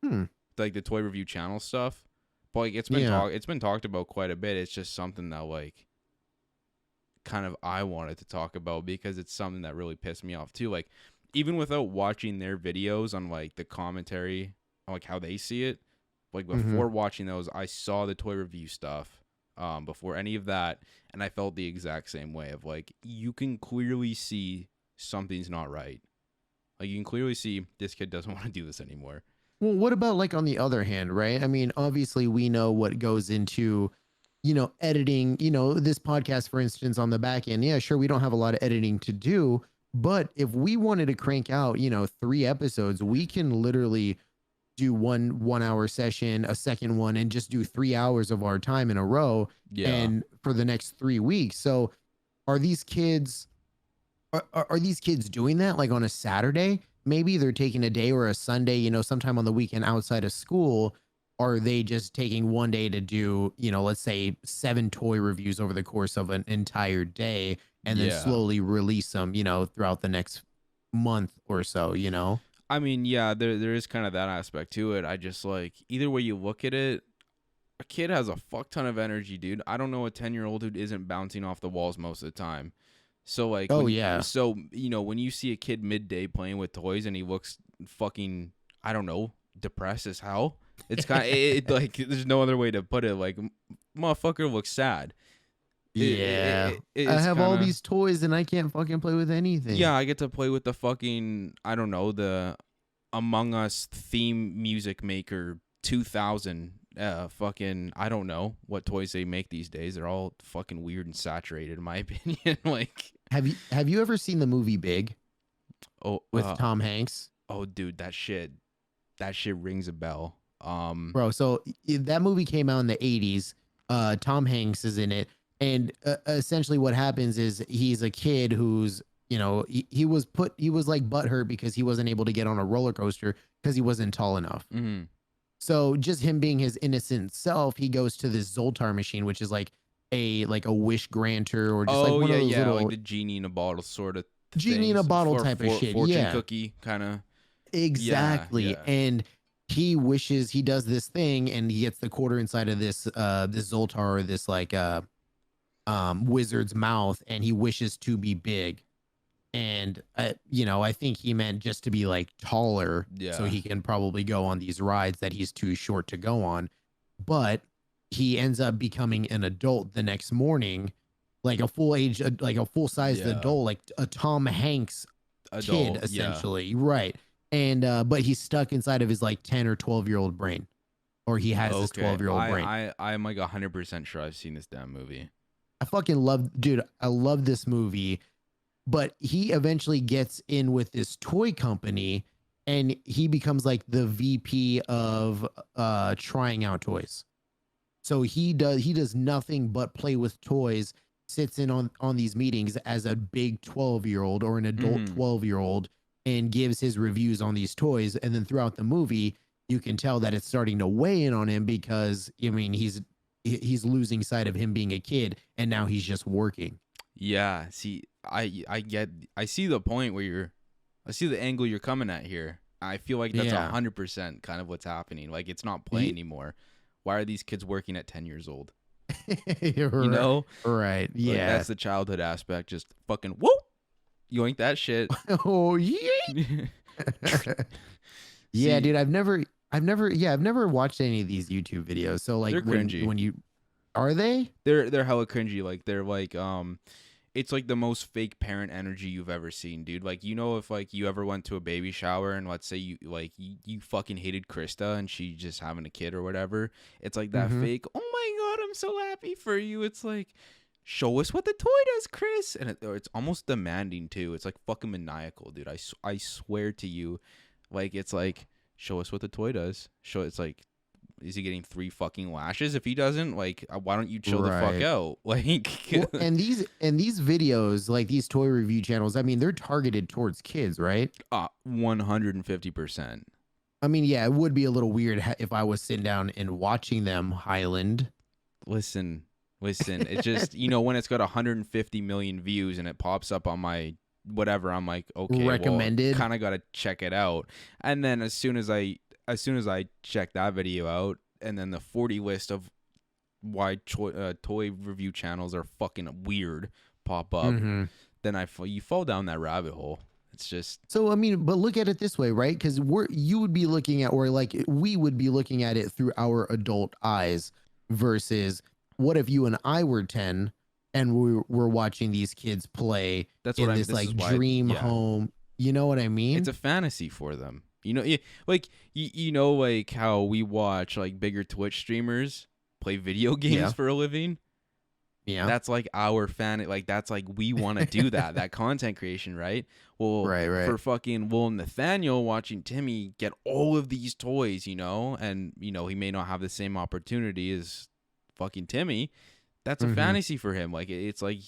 Hmm. like the toy review channel stuff. But like Yeah. it's been talked about quite a bit. It's just something that like kind of I wanted to talk about because it's something that really pissed me off too. Like even without watching their videos on like the commentary on like how they see it, like Hmm. before watching those, I saw the toy review stuff before any of that, and I felt the exact same way of like you can clearly see something's not right. Like you can clearly see this kid doesn't want to do this anymore. Well, what about like on the other hand, right? I mean, obviously we know what goes into, editing, this podcast, for instance, on the back end. Yeah, sure, we don't have a lot of editing to do, but if we wanted to crank out, 3 episodes, we can literally do one hour session, a second one, and just do 3 hours of our time in a row Yeah. and for the next 3 weeks. So are these kids are these kids doing that like on a Saturday? Maybe they're taking a day or a Sunday, sometime on the weekend outside of school. Are they just taking one day to do, let's say 7 toy reviews over the course of an entire day and then Yeah. slowly release them, throughout the next month or so? I mean, yeah, there is kind of that aspect to it. I just like either way you look at it, a kid has a fuck ton of energy, dude. I don't know a 10-year-old who isn't bouncing off the walls most of the time. So like Oh yeah. when you see a kid midday playing with toys and he looks fucking, I don't know, depressed as hell. It's kind of like there's no other way to put it. Like motherfucker looks sad. Yeah. I It's have kind all of, these toys and I can't fucking play with anything. yeah. I get to play with the fucking, I don't know, the Among Us theme music maker 2000. Fucking, I don't know what toys they make these days. They're all fucking weird and saturated, in my opinion. Like, Have you ever seen the movie Big oh, with Tom Hanks? oh, dude, that shit rings a bell. Bro, so that movie came out in the 80s. Tom Hanks is in it. And essentially what happens is he's a kid who's, he was like butthurt because he wasn't able to get on a roller coaster because he wasn't tall enough. mm-hmm. So just him being his innocent self, he goes to this Zoltar machine, which is like a wish granter or just like Oh one yeah, of those yeah, like little the genie in a bottle sort of genie in a things, bottle type of shit. fortune Yeah, cookie kind of. Yeah, exactly. yeah. And he wishes he does this thing and he gets the quarter inside of this Zoltar or this like wizard's mouth and he wishes to be big. And I think he meant just to be like taller so Yeah. he can probably go on these rides that he's too short to go on. But he ends up becoming an adult the next morning, like a full age, like a full sized Yeah. adult, like a Tom Hanks kid, Adult. Yeah. essentially. Right. And but he's stuck inside of his like 10 or 12-year-old brain, or he has this Okay. 12-year-old brain. I'm like 100% sure I've seen this damn movie. I fucking love, dude. I love this movie. But he eventually gets in with this toy company and he becomes like the VP of trying out toys. So he does nothing but play with toys, sits in on these meetings as a big 12-year-old or an adult Mhm. 12-year-old and gives his reviews on these toys. And then throughout the movie, you can tell that it's starting to weigh in on him because I mean he's losing sight of him being a kid and now he's just working. Yeah. See, I see the point where I see the angle you're coming at here. I feel like that's Yeah. 100% kind of what's happening. Like it's not play Ye- anymore. Why are these kids working at 10 years old? You're You know? right. Like, Yeah. that's the childhood aspect. Just fucking whoop, yoink that shit. Oh yeah. Yeah, See, dude, I've never watched any of these YouTube videos. So like they're cringy. when you are they? They're hella cringy. Like they're like it's like the most fake parent energy you've ever seen, dude. Like, you know, if like you ever went to a baby shower and let's say you fucking hated Krista and she just having a kid or whatever, it's like that Mm-hmm. fake, oh my god, I'm so happy for you. It's like, show us what the toy does, Chris. And or it's almost demanding too. It's like fucking maniacal, dude. I swear to you, like it's like, show us what the toy does. Show it's like, is he getting 3 fucking lashes? If he doesn't, like, why don't you chill the fuck Right. out? Like, Well, and these videos, like these toy review channels, I mean, they're targeted towards kids, right? 150%. I mean, yeah, it would be a little weird if I was sitting down and watching them, Highland. Listen, listen. It's just, you know, when it's got 150 million views and it pops up on my whatever, I'm like, okay, well, Recommended. kind of got to check it out. And then as soon as I check that video out, and then the 40 list of why toy review channels are fucking weird pop up, Mm-hmm. then you fall down that rabbit hole. It's just, So I mean, but look at it this way, right? Because you would be looking at, or like we would be looking at it through our adult eyes, versus what if you and I were 10 and we were watching these kids play that's what in I'm. this This is like why, dream yeah. home. You know what I It's mean? a fantasy for them. You know, like you know, like how we watch like bigger Twitch streamers play video games Yeah. for a living. Yeah. That's like our fan. Like that's like we want to do that. That content creation, right? Well, Right. Right. for fucking Nathaniel watching Timmy get all of these toys, you know, and you know he may not have the same opportunity as fucking Timmy. That's a Mm-hmm. fantasy for him. Like it's like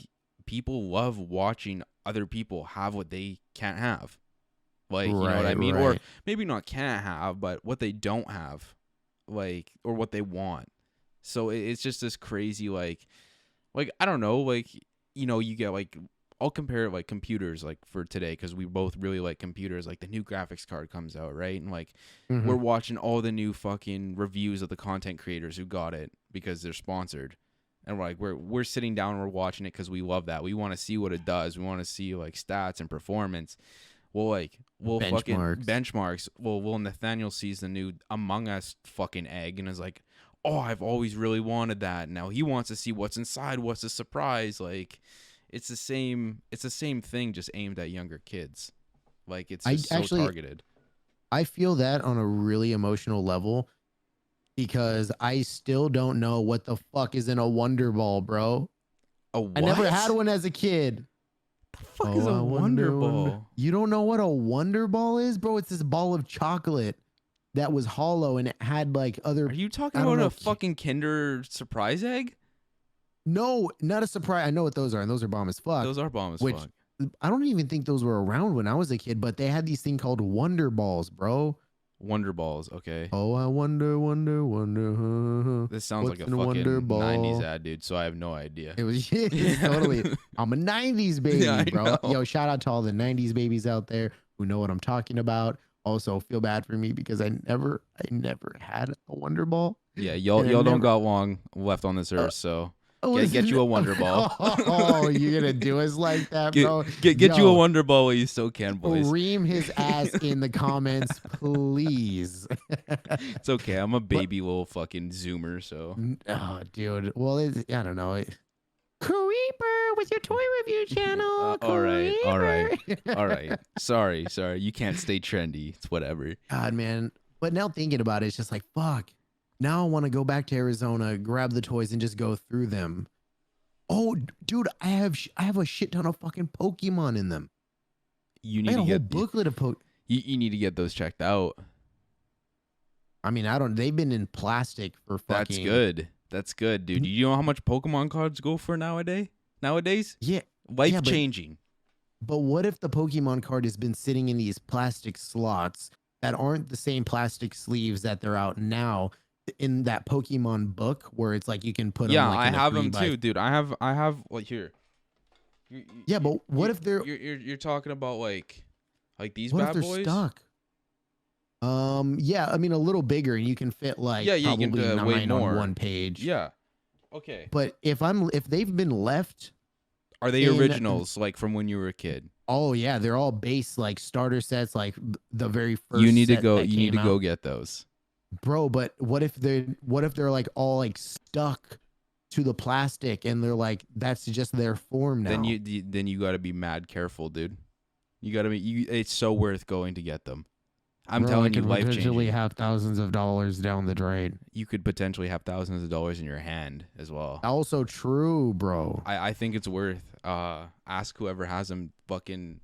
people love watching other people have what they can't have. Like, you know what I Right. mean? Or Right. maybe not can't have, but what they don't have, like, or what they want. So it's just this crazy, like I don't know, like, you know, you get like, I'll compare like computers, like for today, because we both really like computers. Like the new graphics card comes out, right? And like Mm-hmm. we're watching all the new fucking reviews of the content creators who got it because they're sponsored. And we're sitting down and we're watching it because we love that. We want to see what it does. We want to see like stats and performance. Well, like, we'll fucking Benchmarks. benchmarks. Well, Nathaniel sees the new Among Us fucking egg and is like, oh, I've always really wanted that. Now he wants to see what's inside. What's the surprise? Like, it's the same. It's the same thing, just aimed at younger kids. Like, it's I just so actually targeted. I feel that on a really emotional level because I still don't know what the fuck is in a Wonder Ball, bro. A what? I never had one as a kid. The fuck Oh, is a I Wonder wonder. Ball? You don't know what a Wonder Ball is, bro? It's this ball of chocolate that was hollow and it had like other. Are you talking I don't about know. a fucking Kinder surprise egg? No, not a surprise. I know what those are, and those are bomb as fuck. Those are bomb as Which fuck. I don't even think those were around when I was a kid, but they had these thing called Wonder Balls, bro. Wonder Balls. Okay. Oh, I wonder, wonder, wonder. This sounds What's like a in a Wonder fucking Ball? 90s ad, dude. So I have no idea. It was totally. I'm a 90s baby, Yeah, I bro. know. Yo, shout out to all the 90s babies out there who know what I'm talking about. Also, feel bad for me because I never had a Wonder Ball. Yeah, y'all And I don't never- got long left on this earth, so Oh, get you a Wonder Ball. Oh, you're gonna do us like that, bro? get you a Yo, Wonder Ball while you still can, boys. ream his ass in the comments, please. It's okay. I'm a baby little fucking zoomer, so Oh, dude. Well, I don't know. Creeper with your toy review channel. all right. Creeper. all right. Sorry. You can't stay trendy. It's whatever. God, man. But now thinking about it, it's just like, fuck. Now I want to go back to Arizona, grab the toys, and just go through them. Oh, dude, I have a shit ton of fucking Pokemon in them. You I need got a to whole get booklet of you need to get those checked out. I mean, I don't. They've been in plastic for fucking. That's good. That's good, dude. You know how much Pokemon cards go for nowadays? Yeah, Life changing. but what if the Pokemon card has been sitting in these plastic slots that aren't the same plastic sleeves that they're out now in that Pokemon book where it's like you can put them. Yeah, like I in a have 3 them by too, dude. I have like here. Yeah, but what if they're you're talking about like these what if bad they're boys? stuck? Yeah, I mean a little bigger, and you can fit like Yeah, you probably can, way 9 more. on one page. Yeah. Okay. But if they've been left, Are they in- originals like from when you were a kid? Oh yeah, they're all base like starter sets, like the very You first need to set go. that You need came to go out, get those. bro. But what if they're like all like stuck to the plastic and they're like that's just their form Then now? you got to be mad careful, dude. You got to be. It's so worth going to get them. I'm Bro, I telling you, could life potentially changing. have thousands of dollars down the drain. You could potentially have thousands of dollars in your hand as well. Also true, bro. I think it's worth. Ask whoever has them. Fucking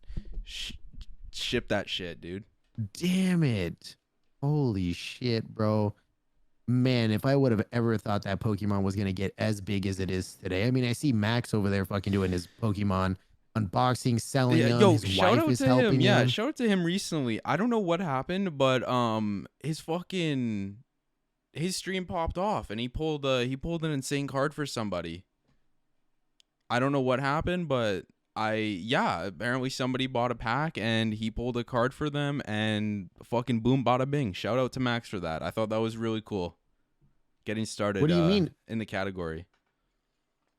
ship that shit, dude. Damn it. Holy shit, bro. Man, if I would have ever thought that Pokemon was going to get as big as it is today. I mean, I see Max over there fucking doing his Pokemon unboxing, selling Yeah, them. yo, His shout wife out is to him. helping Yeah, him. shout out to him recently. I don't know what happened, but his stream popped off and he pulled an insane card for somebody. I don't know what happened, but apparently somebody bought a pack and he pulled a card for them and fucking boom bada bing. Shout out to Max for that. I thought that was really cool. Getting What started do you mean? in the category.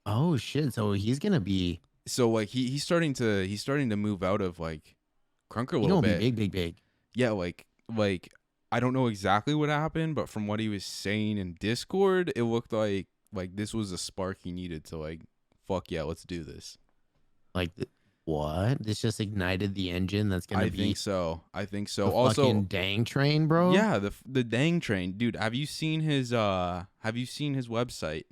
Oh shit. So he's going to be, So like he's starting to move out of like Crunker a he's little going to be bit. big, big, big. Yeah, like I don't know exactly what happened, but from what he was saying in Discord, it looked like this was a spark he needed to like fuck yeah, let's do this. Like, what? This just ignited the engine that's going to I be think so. I think so. the Also, fucking dang train, bro. yeah, the dang train, dude. Have you seen his website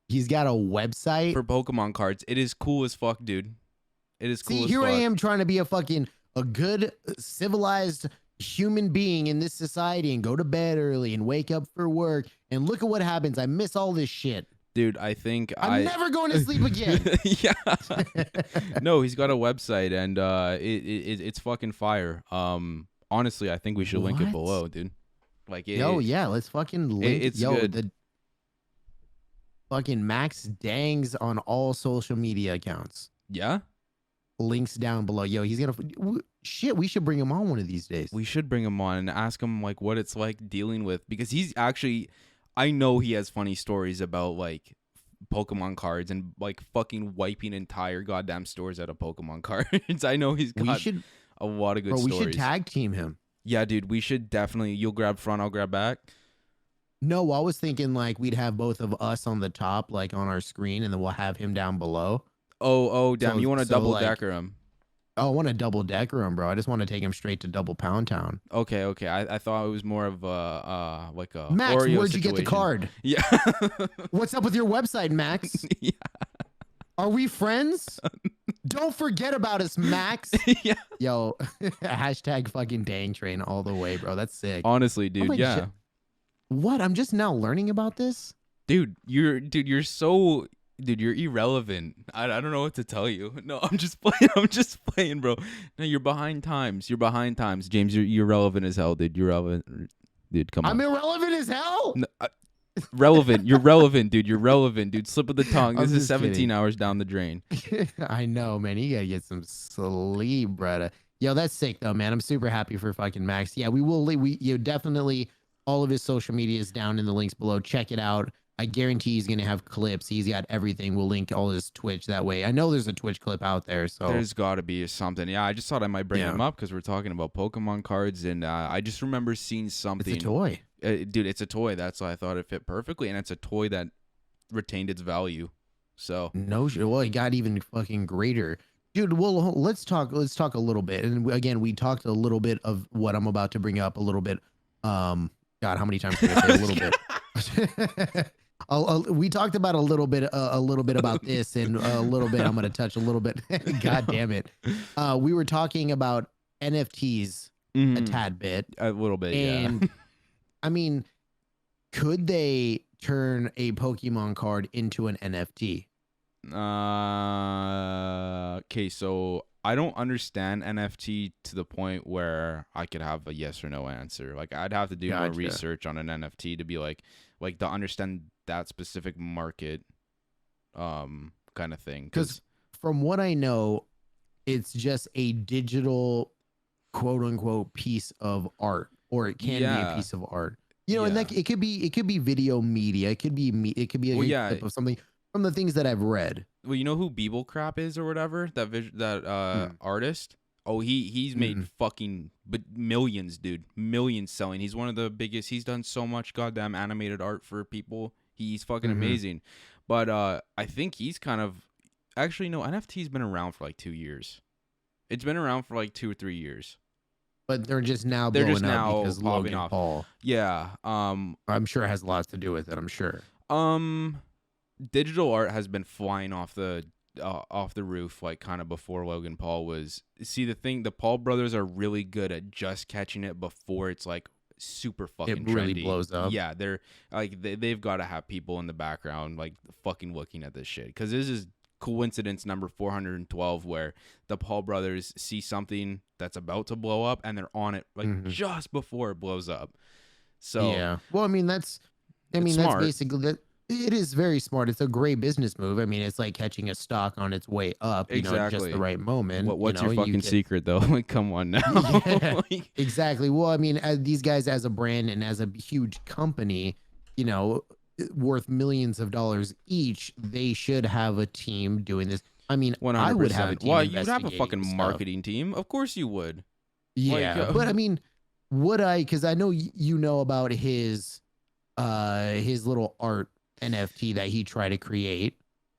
He's got a website. for Pokemon cards? It is cool as fuck, dude. It is cool See, as here fuck. I am trying to be a good civilized human being in this society and go to bed early and wake up for work. And look at what happens. I miss all this shit. Dude, I think I'm never going to sleep again. Yeah. No, he's got a website and it's fucking fire. Honestly, I think we should link it What? below, dude. Like Yo, yeah, let's fucking link. it's Yo, good. the fucking Max Dangs on all social media accounts. Yeah? Links down below. Yo, he's gonna shit. We should bring him on one of these days. We should bring him on and ask him like what it's like dealing with because he's actually I know he has funny stories about like Pokemon cards and like fucking wiping entire goddamn stores out of Pokemon cards. I know he's We got should, a lot of good bro. We stories. should tag team him. Yeah, dude, we should definitely. You'll grab front, I'll grab back. No, I was thinking like we'd have both of us on the top, like on our screen, and then we'll have him down below. Oh, damn! You want to So, double like, decker him? Oh, I want to double decker him, bro. I just want to take him straight to Double Pound Town. Okay. I thought it was more of a like a Max, Oreo where'd you get the situation. card? Yeah. What's up with your website, Max? Yeah. Are we friends? Don't forget about us, Max. Yeah. Yo, hashtag fucking dang train all the way, bro. That's sick. Honestly, dude. like, Yeah. shit. What? I'm just now learning about this? You're so. Dude, you're irrelevant. I don't know what to tell you. No, I'm just playing. I'm just playing, bro. No, you're behind times. You're behind times, James. You're relevant as hell, dude. You're relevant, dude. Come on. I'm irrelevant as hell. No, relevant. You're relevant, dude. You're relevant, dude. Slip of the tongue. I'm This is just 17 kidding. hours down the drain. I know, man. You gotta get some sleep, brother. Yo, that's sick though, man. I'm super happy for fucking Max. Yeah, we will. You definitely all of his social media is down in the links below. Check it out. I guarantee he's gonna have clips. He's got everything. We'll link all his Twitch that way. I know there's a Twitch clip out there, so There's got to be something. Yeah, I just thought I might bring Yeah. him up because we're talking about Pokemon cards, and I just remember seeing it's something. a toy. Dude, it's a toy. That's why I thought it fit perfectly, and it's a toy that retained its value. So No shit. Well, it got even fucking greater. Dude, well, let's talk a little bit. And again, we talked a little bit of what I'm about to bring up a little bit. God, how many times did I say a little bit? We talked about a little bit about this, and a little bit I'm going to touch a little bit. God damn it. We were talking about NFTs a tad bit. a little bit, And I mean, could they turn a Pokemon card into an NFT? yeah. Okay, so I don't understand NFT to the point where I could have a yes or no answer. Like I'd have to do more Gotcha. research on an NFT to be like to understand that specific market, kind of thing. Because from what I know, it's just a digital, quote unquote, piece of art, or it can be Yeah. a piece of art. You know, and Yeah. that it could be video media. It could be a Well, clip yeah. of something from the things that I've read. well, you know who Beeble Crap is or whatever, that Mm, artist. Oh, he's made mm-mm, fucking but millions, dude, millions selling. He's one of the biggest. He's done so much goddamn animated art for people. He's fucking mm-hmm. amazing. But I think he's kind of actually no, NFT's been around for like 2 years. It's been around for like 2 or 3 years. But they're just now They're just blowing up now because popping Logan off. Paul. Yeah. I'm sure has lots to do with it. I'm sure. Um. Digital art has been flying off the roof like kind of before Logan Paul was. See, the Paul brothers are really good at just catching it before it's like super It fucking really trendy. blows up. Yeah, they're like they've got to have people in the background like fucking looking at this shit because this is coincidence number 412 where the Paul brothers see something that's about to blow up and they're on it like Hmm. just before it blows up. So Yeah. Well, I mean, it's that's smart. basically that. It is very smart. It's a great business move. I mean, it's like catching a stock on its way up, at just the Exactly. right moment. What's your You fucking get, secret though? Like, come on now. yeah, Like, exactly. Well, I mean, as these guys as a brand and as a huge company, you know, worth millions of dollars each, they should have a team doing this. I mean, I would have a 100%. team Well, you'd have a investigating fucking stuff. marketing team. Of course you would. Like, Yeah, but I mean, would I? Because I know you know about his little art NFT that he tried to create.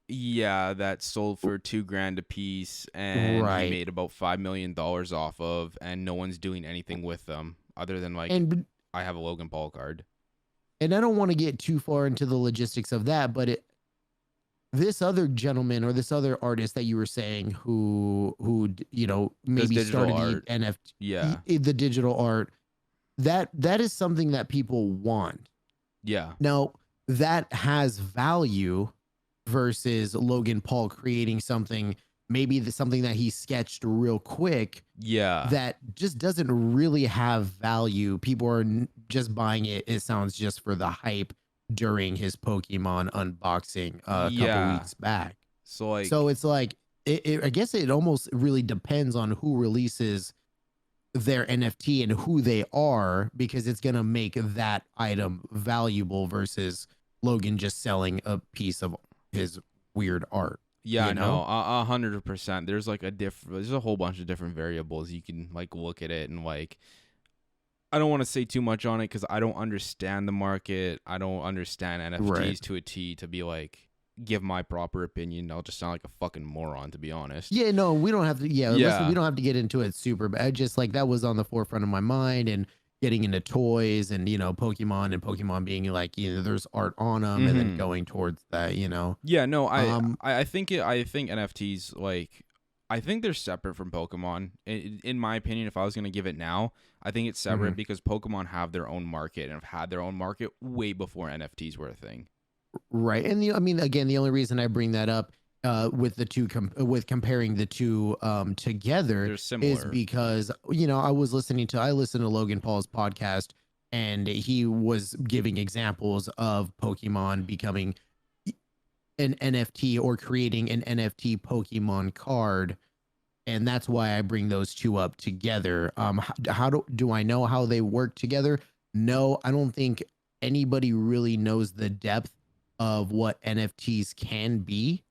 yeah, that sold for 2 grand a piece, and he Right. made about $5 million off of, and no one's doing anything with them other than like And I have a Logan Paul card. and I don't want to get too far into the logistics of that, but this other gentleman or this other artist that you were saying Does maybe digital started the art. NFT, Yeah, the digital art, that is something that people want. yeah, Now, that has value versus Logan Paul creating something, maybe something that he sketched real quick yeah, that just doesn't really have value. People are just buying it. It sounds just for the hype during his Pokemon unboxing a couple yeah. weeks back. So So like, it's like, I guess it almost really depends on who releases their NFT and who they are because it's going to make that item valuable versus Logan just selling a piece of his weird art, yeah, you no, know? 100%. There's a whole bunch of different variables you can like look at it and like I don't want to say too much on it because I don't understand the market. I don't understand Right. NFTs to a T to be like give my proper opinion. I'll just sound like a fucking moron to be honest. Yeah, no, we don't have to. Yeah, listen, we Yeah, don't have to get into it super bad. Just like that was on the forefront of my mind and getting into toys and, Pokemon and Pokemon being like, there's art on them and then mm-hmm. going towards that. Yeah, no, Um, I think NFTs like I think they're separate from Pokemon. In my opinion, if I was gonna give it now, I think it's separate mhm. because Pokemon have their own market and have had their own market way before NFTs were a thing. Right. And I mean, again, the only reason I bring that up with the two with comparing the two together They're is similar. because I listened to Logan Paul's podcast and he was giving examples of Pokemon becoming an NFT or creating an NFT Pokemon card, and that's why I bring those two up together. How do I know how they work together? No, I don't think anybody really knows the depth of what NFTs can be.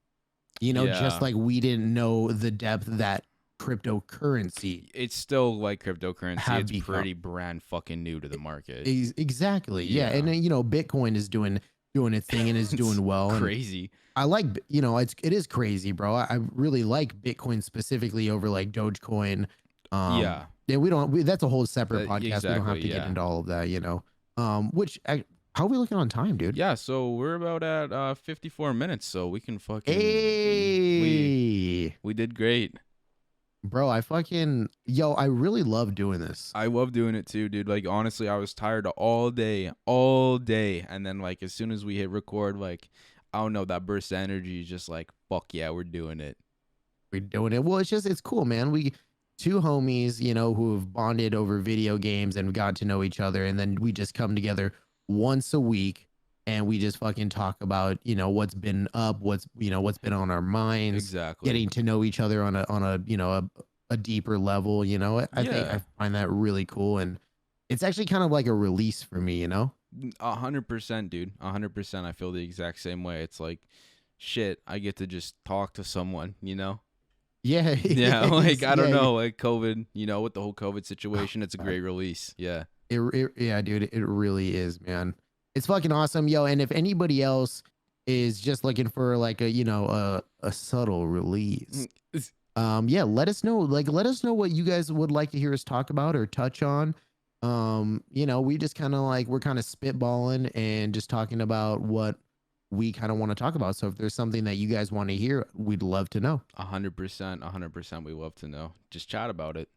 Just Yeah. like we didn't know the depth that cryptocurrency It's still like cryptocurrency. have It's become. pretty brand fucking new to the market. Exactly, yeah, and Yeah. Bitcoin is doing its thing and is It's doing well, and crazy. I like, it is crazy, bro. I really like Bitcoin specifically over like Dogecoin. Yeah. Yeah, that's a whole separate podcast. We don't have Exactly. to get Yeah. into all of that. How are we looking on time, dude? Yeah. So we're about at 54 minutes. So we can fucking Hey, we did great. bro, I really love doing this. I love doing it too, dude. Like honestly, I was tired all day, and then like as soon as we hit record, like I don't know, that burst of energy is just like fuck yeah, we're doing it. We're doing it. Well, it's cool, man. We two homies, who have bonded over video games and got to know each other, and then we just come together once a week and we just fucking talk about what's been up, what's been on our minds, Exactly. getting to know each other on a deeper level. I think Yeah. I find that really cool, and it's actually kind of like a release for me. 100%, dude. 100%. I feel the exact same way. It's like shit, I get to just talk to someone, you know? Yeah, Yeah, like I don't yeah. know, like COVID, you know, with the whole COVID situation, it's a great release. Yeah. Yeah, dude, it really is, man. It's fucking awesome, yo. And if anybody else is just looking for like a a subtle release, yeah, let us know. Like, let us know what you guys would like to hear us talk about or touch on. We just kind of like we're kind of spitballing and just talking about what we kind of want to talk about. So if there's something that you guys want to hear, we'd love to know. 100%, 100%. We love to know. Just chat about it.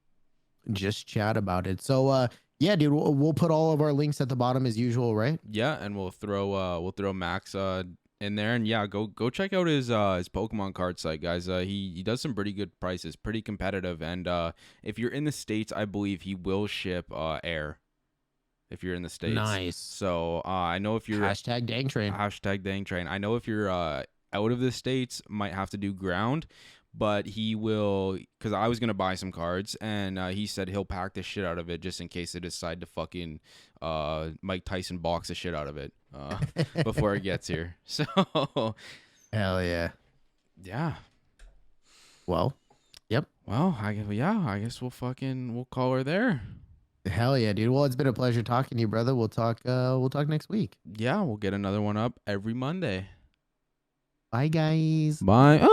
Just chat about it. So yeah, dude, we'll put all of our links at the bottom as usual, right? Yeah, and we'll throw Max in there, and yeah, go check out his Pokemon card site, guys. He does some pretty good prices, pretty competitive, and if you're in the States, I believe he will ship air if you're in the States. Nice. So I know if you're Hashtag dang train. hashtag dang train. I know if you're out of the States, might have to do ground, but he will, because I was gonna buy some cards, and he said he'll pack the shit out of it just in case they decide to fucking Mike Tyson box the shit out of it before it gets here. So Hell yeah. yeah. Well, yep. Well, I guess we'll call her there. Hell yeah, dude. Well, it's been a pleasure talking to you, brother. We'll talk next week. Yeah, we'll get another one up every Monday. Bye, guys. Bye.